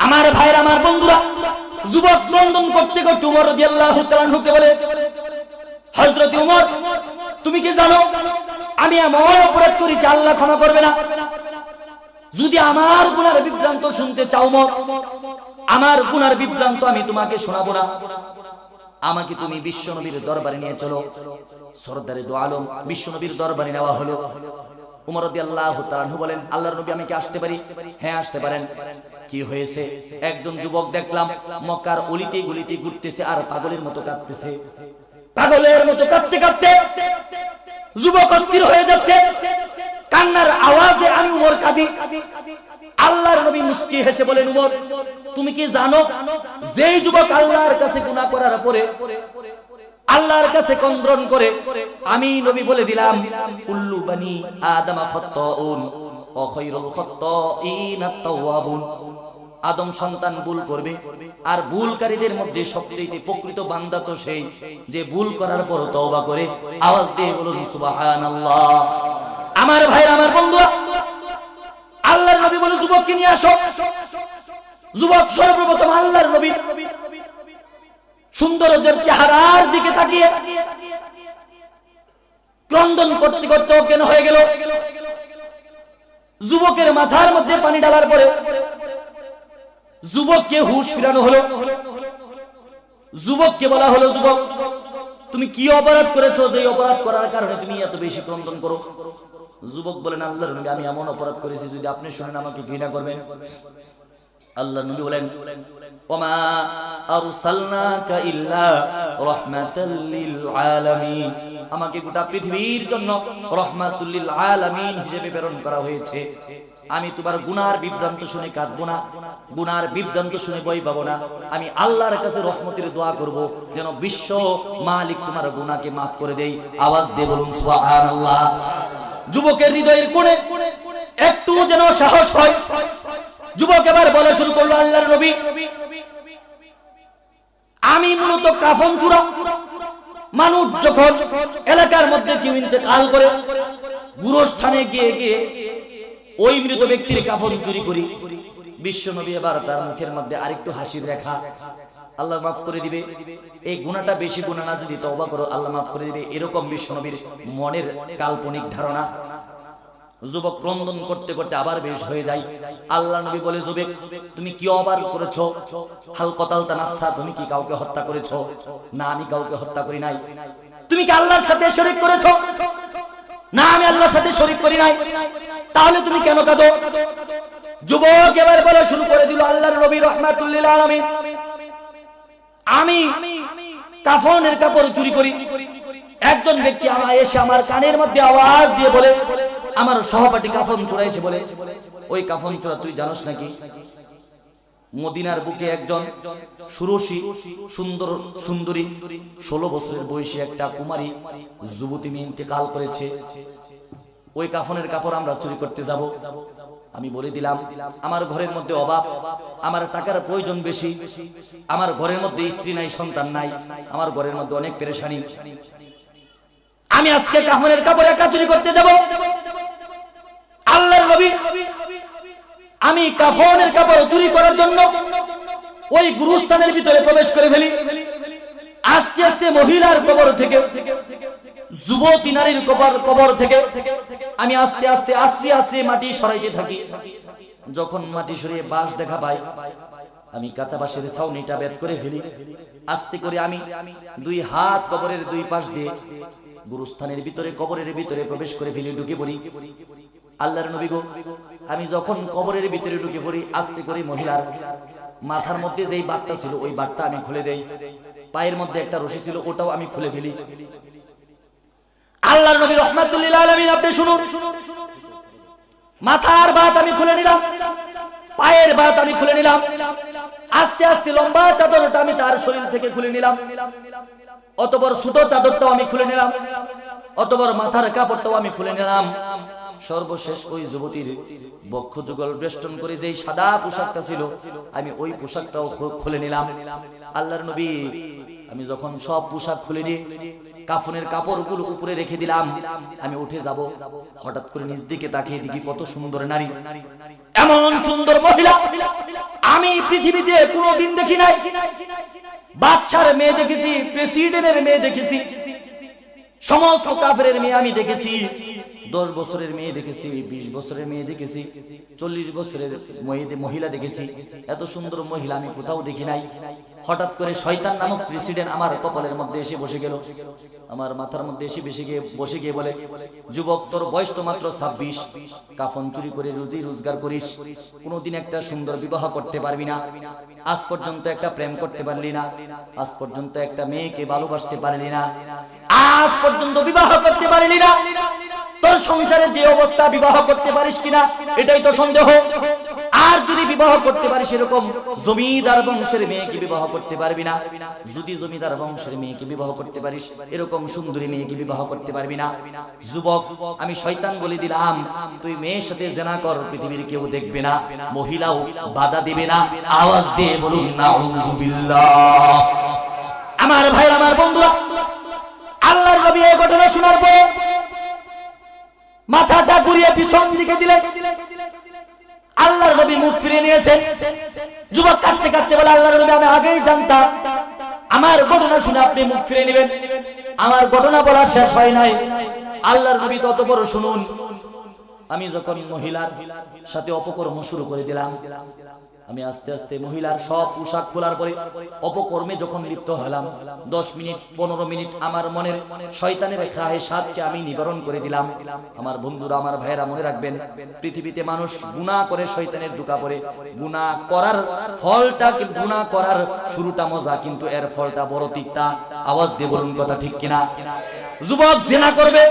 আমার ভাইরা, আমার বন্ধুরা, যুবক ক্রন্দন করতে করতে উমর রাদিয়াল্লাহু তাআলা আনহুকে বলে, হযরত উমর, তুমি কি জানো আমি এমন অপরাধ করেছি আল্লাহ ক্ষমা করবে না? যদি আমার গুনার বিভ্রান্ত শুনতে চাও উমর, আমার গুনার বিভ্রান্ত আমি তোমাকে শোনাবো না, আমাকে তুমি বিশ্বনবীর দরবারে নিয়ে চলো। সরদারে দো আলম বিশ্বনবীর দরবারে নেওয়া হলো। উমর রাদিয়াল্লাহু তাআলা আনহু বলেন, আল্লাহর নবী, আমি কি আসতে পারি? হ্যাঁ, আসতে পারেন। কি হয়েছে? একজন যুবক দেখলাম মক্কার অলিতে গলিতে ঘুরতেছে আর পাগলের মতো কাঁদতেছে। পাগলের মতো কাঁদতে কাঁদতে যুবক অস্থির হয়ে যাচ্ছে, কান্নার আওয়াজে আমি উমর কাঁদি। আল্লাহর নবী মুস্কি হেসে বলেন, উমর, তুমি কি জানো যেই যুবক আল্লাহর কাছে গুনাহ করার পরে আল্লাহর কাছে ক্রন্দন করে, আমি নবী বলে দিলাম, কুল্লু বানি আদম খাত্তাউন ওয়া খায়রুল খাত্তাইন আত-তাওয়াবুন, আদম সন্তান ভুল করবে, আর ভুলকারীদের মধ্যে সবচেয়ে প্রকৃত বান্দা তো সেই যে ভুল করার পর তওবা করে। আওয়াজ দিয়ে বলুন সুবহানাল্লাহ। আমার ভাই, আমার বন্ধুরা, আল্লাহর নবী বলে, যুবককে নিয়ে আসো। যুবক সর্বপ্রথম আল্লাহর নবী সৌন্দর্যের চেহারার দিকে তাকিয়ে ক্রন্দন করতে করতে অজ্ঞান হয়ে গেল। যুবকের মাথার মধ্যে পানি ঢালার পরে যুবককে হুঁশ ফিরানো হলো। যুবককে বলা হলো, যুবক, তুমি কি অপরাধ করেছো যে অপরাধ করার কারণে তুমি এত বেশি ক্রন্দন করো? যুবক বলেন, আল্লাহর নবী, আমি এমন অপরাধ করেছি যদি আপনি শুনেন আমাকে ঘৃণা করবেন। আল্লাহর নবী বলেন, ওমা আরসালনাকা ইল্লা রাহমাতাল লিল আলামিন, আমাকে গোটা পৃথিবীর জন্য রাহমাতুল লিল আলামিন হিসেবে প্রেরণ করা হয়েছে। আমি তোমার গুনার বিভ্রান্ত শুনে কাঁদবো না, গুনার বিভ্রান্ত শুনে ভয় পাবো না। আমি আল্লাহর কাছে রহমতের দোয়া করব যেন বিশ্ব মালিক তোমার গুনাহকে maaf করে দেই। আওয়াজ দিয়ে বলুন সুবহানাল্লাহ। যুবকের হৃদয়ের কোণে একটু যেন সাহস হয়। যুবক এবার বলা শুরু করলো, আল্লাহর নবী, আমি মূলত কাফন চুরা। মানুষ যখন এলাকার মধ্যে কেউ ইন্তেকাল করে, গুরুস্থানে গিয়ে গিয়ে ওই মৃত ব্যক্তির কাফন চুরি করি। বিশ্বনবী এবার তার মুখের মধ্যে আরেকটু হাসির রেখা, আল্লাহ মাফ করে দিবে, এই গুনাহটা বেশি গুনাহ না, যদি তওবা করো আল্লাহ মাফ করে দিবে, এরকম বিশ্বনবীর মনের কাল্পনিক ধারণা। যুবক ক্রন্দন করতে করতে আবার বেশ হয়ে যায়। আল্লাহ নবী বলে, যুবক, তুমি কি অপরাধ করেছো? হাল কতালতা নাফসা, তুমি কি কাউকে হত্যা করেছো? না, আমি কাউকে হত্যা করি নাই। তুমি কি আল্লাহর সাথে শরীক করেছো? না, আমি আল্লাহর সাথে শরীক করি নাই। তাহলে তুমি কেন কাঁদো? যুবক এবার বলা শুরু করে দিল, আল্লাহর নবী রাহমাতুল লিল আলামিন, আমি কাফনের কাপড় চুরি করি। একজন ব্যক্তি আমায় এসে আমার কানের মধ্যে আওয়াজ দিয়ে বলে, আমার সহপাঠী কাফন চুরাইছে বলে। ওই কাফন চোরা তুই জানোস নাকি? মদিনার বুকে একজন সুরসী সুন্দর সুন্দরী 16 বছরের বয়সী একটা কুমারী যুবতী মেয়ে ইন্তেকাল করেছে। ওই কাফনের কাপড় আমরা চুরি করতে যাব। আমি বলে দিলাম, আমার ঘরের মধ্যে অভাব, আমার টাকার প্রয়োজন বেশি, আমার ঘরের মধ্যে স্ত্রী নাই, সন্তান নাই, আমার ঘরের মধ্যে অনেক পেরেশানি, আমি আজকে কাফনের কাপড় একা চুরি করতে যাব। আল্লাহর নবী, আমি কাফনের কাপড় চুরি করার জন্য ওই গুরুস্থানের ভিতরে প্রবেশ করে ফেলি। আস্তে আস্তে মহিলার কবর থেকে, যুবতী নারীর কবর থেকে আমি আস্তে আস্তে আশ্রয় আশ্রয় মাটি সরাইতে থাকি। যখন মাটি সরিয়ে বাঁশ দেখা পাই, আমি কাঁচা বাঁশের ছাউনিটা বেদ করে ফেলি। আস্তে করে আমি দুই হাত কবরের দুই পাশ দিয়ে গুরুস্থানের ভিতরে, কবরের ভিতরে প্রবেশ করে ফেলি, ঢুকে পড়ি। আল্লাহর নবী গো, আমি যখন কবরের ভিতরে ঢুকে পড়ি, আস্তে করে মহিলার মাথার মধ্যে যেই বাটটা ছিল ওই বাটটা আমি খুলে দেই। পায়ের মধ্যে একটা রশি ছিল, ওটাও আমি খুলে ফেলি। আল্লাহর নবী রাহমাতুল লিল আলামিন, আপনি শুনুন, মাথার বাট আমি খুলে নিলাম, পায়ের বাট আমি খুলে নিলাম, আস্তে আস্তে লম্বা চাদরটা আমি তার শরীর থেকে খুলে নিলাম, অতঃপর ছোট চাদরটাও আমি খুলে নিলাম, অতঃপর মাথার কাপড়টাও আমি খুলে নিলাম। সর্বশেষ ওই যুবতীর বক্ষ যুগল বেষ্টন করে যেই সাদা পোশাকটা ছিল, আমি ওই পোশাকটাও খুলে নিলাম। আল্লাহর নবী, আমি যখন সব পোশাক খুলে নিয়ে কাফনের কাপড়গুলো উপরে রেখে দিলাম, আমি উঠে যাব, হঠাৎ করে নিজ দিকে তাকিয়ে দেখি কত সুন্দর নারী, এমন সুন্দর মহিলা আমি পৃথিবীতে কোনোদিন দেখি নাই বাচ্চার মেয়ে দেখেছি, প্রেসিডেন্টের মেয়ে দেখেছি, সমস্ত কাফেরের মেয়ে আমি দেখেছি। 10 বছরের মেয়ে দেখেছি, 20 বছরের মেয়ে দেখেছি, 40 বছরের মহিলা দেখেছি। এত সুন্দর মহিলা আমি কোথাও দেখি নাই। হঠাৎ করে শয়তান নামক প্রেসিডেন্ট আমার কপালের মধ্যে এসে বসে গেল, আমার মাথার মধ্যে এসে বসে গিয়ে বলে, যুবক তোর বয়স তো মাত্র 26, কাফন চুরি করে রুজি রোজগার করিস, কোনোদিন একটা সুন্দর বিবাহ করতে পারবি না, আজ পর্যন্ত একটা প্রেম করতে পারলি না, আজ পর্যন্ত একটা মেয়েকে ভালোবাসতে পারলি না, আজ পর্যন্ত বিবাহ করতে পারলি না, তোর সংসারের যে অবস্থা বিবাহ করতে পারিস কিনা এটাই তো সন্দেহ। আর যদি বিবাহ করতে পারিস এরকম জমিদার বংশের মেয়েকে বিবাহ করতে পারবি না, যদি জমিদার বংশের মেয়েকে বিবাহ করতে পারিস এরকম সুন্দরী মেয়েকে বিবাহ করতে পারবি না। যুবক আমি শয়তান বলে দিলাম, তুই মেয়ের সাথে জিনা কর, পৃথিবীর কেউ দেখবে না, মহিলাও বাধা দিবে না। আওয়াজ দিয়ে বলুন নাউযুবিল্লাহ। আমার ভাই আমার বন্ধুরা, আল্লাহর নবী এই ঘটনা শোনার পরে মাথাটা ঘুরিয়ে পিছন দিকে দিলেন। আল্লাহর নবী মুখ ফিরিয়ে নিয়েছেন। যুবক কাঁদতে কাঁদতে বলে, আল্লাহর নবী আমি আগেই জানতাম আমার ঘটনা শুনে আপনি মুখ ফিরিয়ে নেবেন। আমার ঘটনা বলা শেষ হয় নাই। আল্লাহর নবী তত বড় শুনুন, আমি যখন মহিলার সাথে অপকর্ম শুরু করে দিলাম, আমি আস্তে আস্তে মহিলার সব পোশাক খোলার পরে অপকর্মে যখন লিপ্ত হলাম, 10 মিনিট 15 মিনিট আমার মনের শয়তানের খাহেসাতকে আমি নিবারণ করে দিলাম। আমার বন্ধুরা আমার ভাইয়েরা মনে রাখবেন, পৃথিবীতে মানুষ গুনাহ করে শয়তানের ধোঁকা পড়ে। গুনাহ করার ফলটা, গুনাহ করার শুরুটা মজা, কিন্তু এর ফলটা বড় তিক্তা। আওয়াজ দিয়ে বলুন কথা ঠিক কিনা। যুবক জিনা করবে,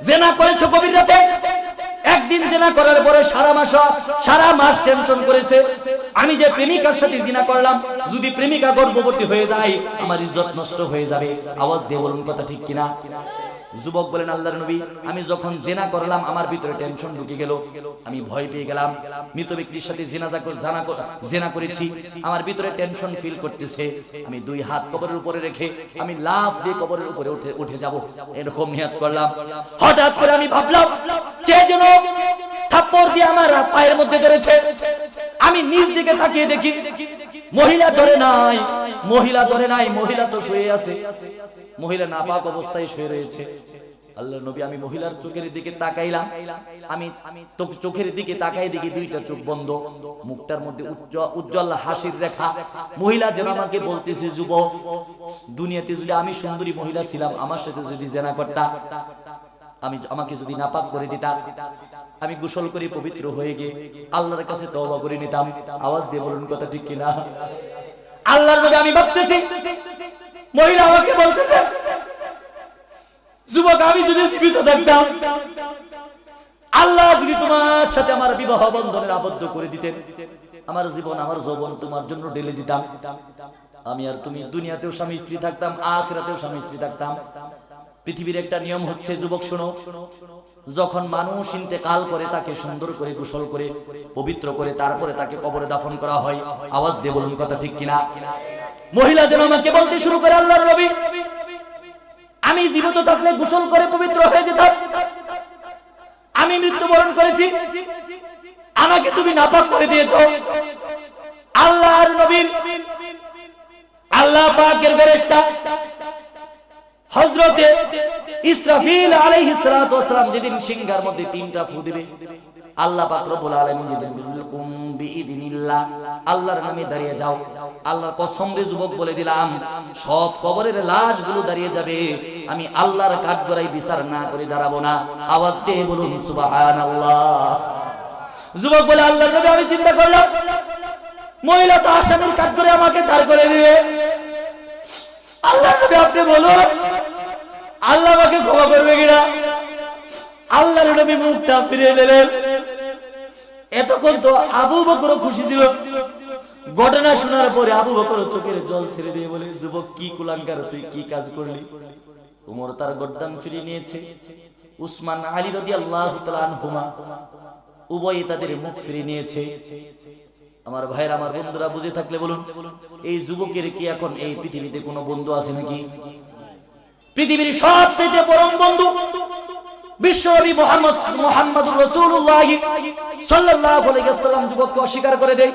জিনা করেছো গভীর রাতে, একদিন জিনা করার পরে সারা মাস টেনশন করেছে, আমি যে প্রেমিকার সাথে জিনা করলাম, যদি প্রেমিকা গর্ভবতী হয়ে যায় আমার ইজ্জত নষ্ট হয়ে যাবে। আওয়াজ দিয়ে বলুন কথা ঠিক কিনা। যুবক বলেন, আল্লাহর নবী আমি যখন জিনা করলাম আমার ভিতরে টেনশন ঢুকে গেল, আমি ভয় পেয়ে গেলাম। মৃত ব্যক্তির সাথে জিনা করেছি, আমার ভিতরে টেনশন ফিল করতেছে। আমি 2 হাত কবরের উপরে রেখে আমি লাফ দিয়ে কবরের উপরে উঠে যাব, এরকম নিয়ত করলাম। হঠাৎ করে আমি ভাবলাম কে যেন থাপ্পড় দিয়ে আমার পায়ের মধ্যে ধরেছে। আমি নিচ দিকে তাকিয়ে দেখি মহিলা ধরে নাই, মহিলা তো শুয়ে আছে, মহিলা নাপাক অবস্থায় শুয়ে রয়েছে। আল্লাহর নবী আমি মহিলার চোখের দিকে তাকাইলাম, আমি চোখের দিকে তাকাই দেখি 2টা চোখ বন্ধ, মুখটার মধ্যে উজ্জ্বল হাসির রেখা। মহিলা যেন আমাকে বলতেছে, যুবক দুনিয়াতে যদি আমি সুন্দরী মহিলা ছিলাম, আমার সাথে যদি জিনা করতা, আমাকে যদি নাপাক করে দিতা, আমি গোসল করে পবিত্র হয়ে গিয়ে আল্লাহর কাছে তওবা করে নিতাম। আওয়াজ দিয়ে বলুন কথা ঠিক কিনা। আল্লাহর নবী আমি ভাবতেছি, মহিলা আমাকে বলতেছে, যুবক আমি যদি জীবিত থাকতাম, আল্লাহ যদি তোমার সাথে আমার বিবাহ বন্ধনের আবদ্ধ করে দিতেন, আমার জীবন আমার যৌবন তোমার জন্য ঢেলে দিতাম, আমি আর তুমি দুনিয়াতেও স্বামী স্ত্রী থাকতাম, আখিরাতেও স্বামী স্ত্রী থাকতাম। পৃথিবীর একটা নিয়ম হচ্ছে, যুবক শোনো, যখন মানুষ ইন্তেকাল করে তাকে সুন্দর করে গোসল করে পবিত্র করে তারপরে তাকে কবরে দাফন করা হয়। আওয়াজ দিয়ে বলুন কথা ঠিক কিনা। মহিলা যেন আমাকে বলতে শুরু করে, আল্লাহর নবী আমি জীবিত থাকলে গোসল করে পবিত্র হয়ে যেতাম, আমি মৃত্যুবরণ করেছি, আমাকে তুমি নাপাক করে দিয়েছো। আল্লাহর নবীর আল্লাহ পাকের ফেরেশতা হযরতে ইসরাফিল আলাইহিস সালাতু ওয়াস সালাম যেদিন সিংহার মধ্যে 3টা ফু দিবে, আল্লাহ পাক রব্বুল আলামিন যেদিন বিলকুম বিইদিনিল্লাহ, আল্লাহর নামে দাঁড়িয়ে যাও, আল্লাহর কসম রে যুবক বলে দিলাম সব কবরের লাশগুলো দাঁড়িয়ে যাবে, আমি আল্লাহর কাঠগড়াই বিচার না করে দাঁড়াবো না। আওয়াজ দিয়ে বলুন সুবহানাল্লাহ। যুবক বলে, আল্লাহর নবী আমি চিন্তা করলাম মহিলা তো আসামির কাঠগড়ায় আমাকে দাঁড় করে দিবে, আল্লাহর নবী আপনি বলুন আল্লাহ আমাকে ক্ষমা করবে কিনা। আল্লাহর নবী মুখটা ফিরিয়ে দিলেন। এতক্ষণ তো আবু বকর খুশি ছিল, ঘটনা শোনার পরে আবু বকর চোখের জল ছেড়ে দিয়ে বলে, যুবক কি কুলাঙ্গার, তুই কি কাজ করলি। ওমর তার গর্দান ফিরিয়ে নিয়েছে, উসমান আলী রাদিয়াল্লাহু তাআলা আনহুমা উভয় তাদের মুখ ফিরিয়ে নিয়েছে। আমার ভাইয়ের আমার বন্ধুরা বুঝে থাকলে বলুন, এই যুবকের কি এখন এই পৃথিবীতে কোনো বন্ধু আছে নাকি? পৃথিবীর সবচেয়ে পরম বন্ধু বিশ্বনবী মুহাম্মদুর রাসূলুল্লাহ সাল্লাল্লাহু আলাইহি ওয়াসাল্লাম যুবককে অস্বীকার করে দেয়।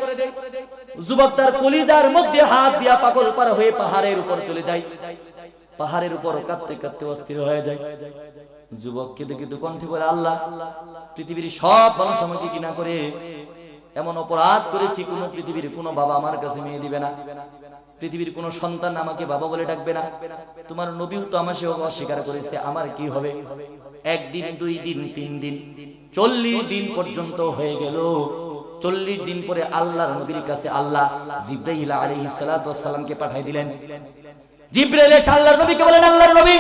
যুবক তার কলিজার মধ্যে হাত দিয়া পাগল পার হয়ে পাহাড়ের উপর চলে যায়, পাহাড়ের উপর কাঁদতে কাঁদতে অস্থির হয়ে যায়। যুবক কেঁদে কেঁদে কণ্ঠে বলে, আল্লাহ, পৃথিবীর সব মানুষ আমাকে ঘৃণা করে, এমন অপরাধ করেছি, কোন পৃথিবীর কোন বাবা আমার কাছে মেয়ে দিবে না, পৃথিবীর কোন সন্তান আমাকে বাবা বলে ডাকবে না, তোমার নবীও তো আমাকে অস্বীকার করেছে, আমার কি হবে? একদিন, 2 দিন, 3 দিন, 40 দিন পর্যন্ত হয়ে গেল। 40 দিন পরে আল্লাহর নবীর কাছে আল্লাহ জিবরাইল আলাইহিস সালাতু ওয়াস সালামকে পাঠিয়ে দিলেন। জিবরাইল এসে আল্লাহর নবীকে বলেন, আল্লাহর নবী,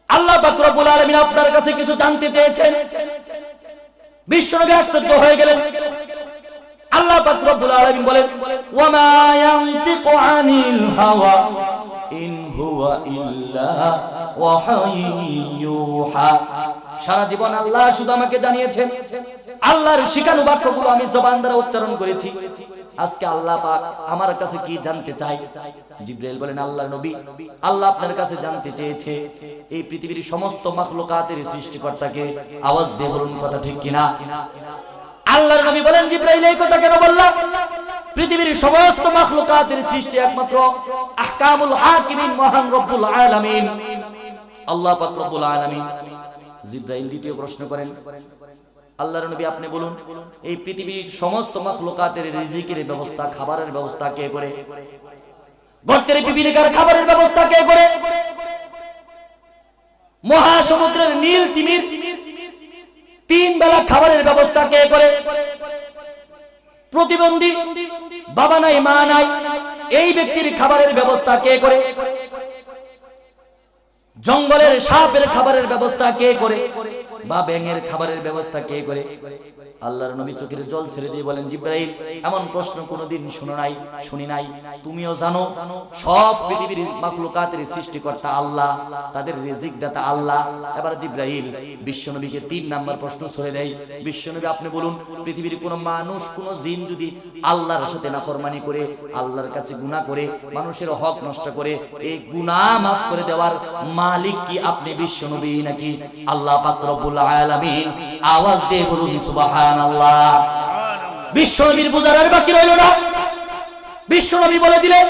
আল্লাহ পাক রব্বুল আলামিন আপনার কাছে কিছু জানতে চেয়েছেন। বিশ্বনবী আশ্চর্য হয়ে গেলেন। আল্লাহ পাক রব্বুল আলামিন বলেন, ওয়া মা ইয়ানতিকু আনিল হাওয়া ইন হুয়া ইল্লা ওয়াহাইয়ুহা। সারা জীবন আল্লাহ শুধু আমাকে জানিয়েছেন, আল্লাহর শিখানো বাক্যগুলো আমি জবান দ্বারা উচ্চারণ করেছি। আজকে আল্লাহ পাক আমার কাছে কি জানতে চাই? জিবরাইল বলেন, আল্লাহর নবী, আল্লাহ আপনার কাছে জানতে চেয়েছে এই পৃথিবীর সমস্ত মাখলুকাতের সৃষ্টিকর্তাকে। আওয়াজ দিয়ে বলুন কথা ঠিক কিনা? আল্লাহর নবী বলেন, জিবরাইল এই কথা কেন বললাম? পৃথিবীর সমস্ত মাখলুকাতের সৃষ্টি একমাত্র আহকামুল হাকিমিন মহান রব্বুল আলামিন আল্লাহ পাক রব্বুল আলামিন। জিবরাইল দ্বিতীয় প্রশ্ন করেন, আল্লাহর নবী আপনি বলুন, এই পৃথিবীর সমস্ত মাখলুকাতের রিজিকের ব্যবস্থা, খাবারের ব্যবস্থা কে করে? গর্তের পিপিলিকার খাবারের ব্যবস্থা কে করে? মহাসমুদ্রের নীল তিমির 3 বেলা খাবারের ব্যবস্থা কে করে? প্রতিবন্ধী, বাবা নাই মা নাই, এই ব্যক্তির খাবারের ব্যবস্থা কে করে? জঙ্গলের সাপের খাবারের ব্যবস্থা কে করে? বা ব্যাঙের খাবারের ব্যবস্থা কে করে? আল্লাহর নবী চোখের জল ছেড়ে দিয়ে বলেন, জিবরাইল এমন প্রশ্ন কোনোদিন শুনি নাই। তুমিও জানো সব পৃথিবীর মাখলুকাতের সৃষ্টিকর্তা আল্লাহ, তাদের রিজিক দাতা আল্লাহ। এবার জিবরাইল বিশ্বনবীকে 3 নাম্বার প্রশ্ন ছড়ে দেয়, বিশ্বনবী আপনি বলুন, পৃথিবীর কোন মানুষ, কোন জিন যদি আল্লাহর সাথে নাফরমানি করে, আল্লাহর কাছে গুনাহ করে, মানুষের হক নষ্ট করে, এই গুনাহ maaf করে দেওয়ার মালিক কি আপনি বিশ্বনবী নাকি আল্লাহ পাক রব্বুল আলামিন? আওয়াজ দিয়ে বলুন সুবহানাল্লাহ। বিশ্বনবীর বুঝার আর বাকি রইল না। বিশ্বনবী বলে দিলেন,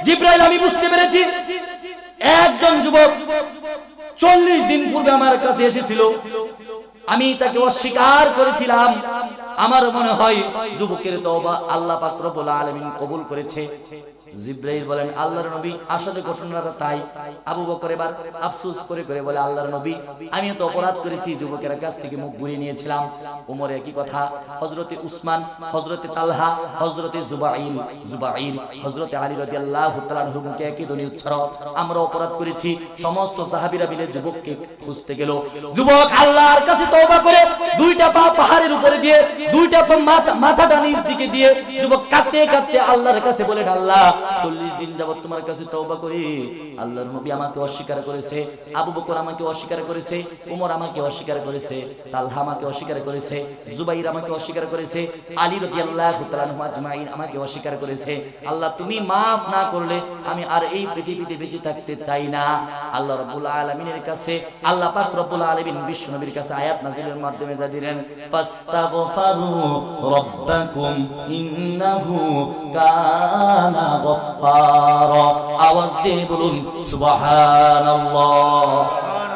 জিবরাইল আমি বুঝতে পেরেছি, একজন যুবক 40 দিন পূর্বে আমার কাছে এসেছিল, আমি তাকে অস্বীকার করেছিলাম। আমার মনে হয় যুবকের তওবা আল্লাহ পাক রব্বুল আলামিন কবুল করেছে। জিবরাইল বলেন, আল্লাহর নবী আসলে ঘটনাটা তাই। আবু বকর এবার আফসোস করে করে বলে, আল্লাহর নবী আমি তো অপরাধ করেছি, যুবকের কাছ থেকে মুখ ঘুরিয়ে নিয়েছিলাম। ওমর একই কথা, হযরতে উসমান, হযরতে তালহা, হযরতে জুবাইর, হযরতে আলী রাদিয়াল্লাহু তাআলা আনহু মুখে একই ধ্বনি উচ্চারণ, আমরা অপরাধ করেছি। সমস্ত সাহাবীরা মিলে যুবককে খুঁজতে গেল। যুবক আল্লাহর কাছে তওবা করে 2টা পা পাহাড়ের উপরে দিয়ে, 2টা পা মাথাটা নিচ দিকে দিয়ে যুবক কাঁদতে কাঁদতে আল্লাহর কাছে বলে, আল্লাহ 40 দিন যাবত তোমার কাছে তওবা করি, আল্লাহর নবী আমাকে অস্বীকার করেছে, আবু বকর আমাকে অস্বীকার করেছে, ওমর আমাকে অস্বীকার করেছে, তালহা আমাকে অস্বীকার করেছে, জুবাইর আমাকে অস্বীকার করেছে, আলী রাদিয়াল্লাহু তাআলা আনহু আজমাইন আমাকে অস্বীকার করেছে। আল্লাহ তুমি maaf না করলে আমি আর এই পৃথিবীতে বেঁচে থাকতে চাই না। আল্লাহ রাব্বুল আলামিনের কাছে আল্লাহ পাক রব্বুল আলামিন বিশ্ব নবীর কাছে আয়াত নাযিলের মাধ্যমে যা দিলেন, ফাস্তাগফিরু রাব্বাকুম ইন্নাহু কানা গফফারা। আওয়াজ দিয়ে বলুন সুবহানাল্লাহ।